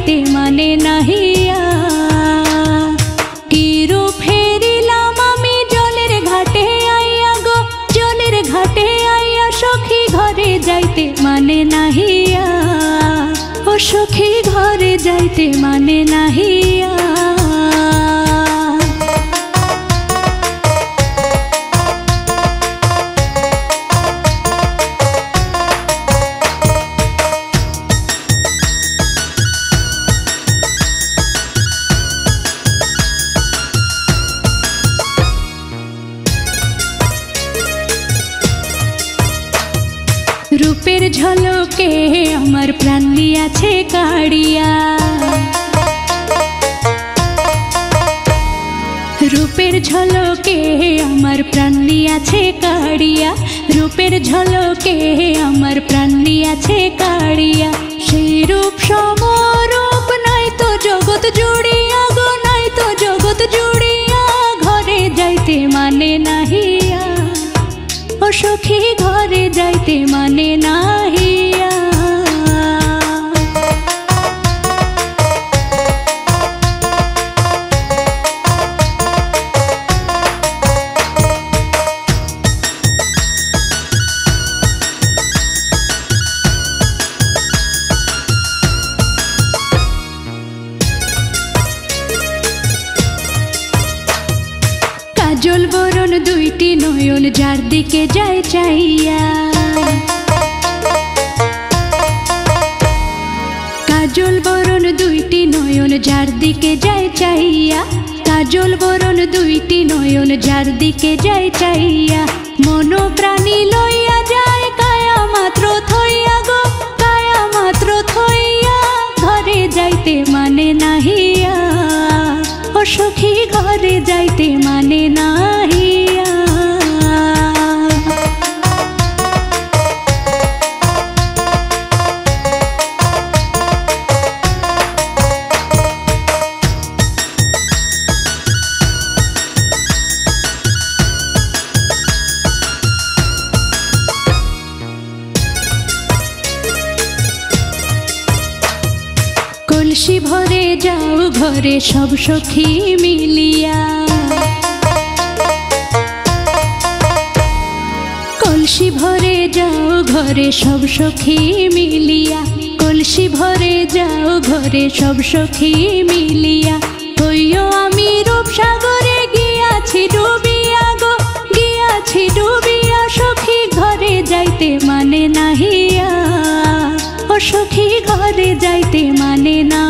যাইতে মানে নাহিয়া। কি রূপ হেরিলাম আমি জলের ঘাটে আইয়া গো, জলের ঘাটে আইয়া সখী ঘরে যাইতে মানে নাহিয়া। ও সখী ঘরে যাইতে মানে নাহিয়া। रूपेर झलके आमार प्राण लियाछे काड़िया, रूपेर झलके आमार प्राण लियाछे काड़िया, रूपेर झलके आमार प्राण लियाछे काड़िया। सेई रूप समरूप नाई तो जगत जुड़िया गो, नाई तो जगत जुड़िया। घरे जाइते माने नाहिया, ओ सखी घरे जाइते माने नाहिया। काजल बरन दुईटी नयन जार दिके जाय चाइया, काजल बरन दुईटी नयन जार दिके जाय चाइया, काजल बरन दुईटी नयन जार दिके जाय चाइया। मन प्राणी लइया जाय काया मात्र थइया गो, काया मात्र थइया। घरे जाइते माने नाहिया, ओ सखी घरे जाइते माने नाहिया। कलसी भरे जाओ घरे सब सखी मिलिया, कलसी भरे जाओ घरे सब सखी मिलिया, कलसी भरे जाओ घरे सब सखी मिलिया। हइयो आमी रूपसागरे गियाछि डुबिया गो, गियाछि डुबिया। सखी घरे जाइते माने नाहिया, ओ सखी घरे जाइते माने ना।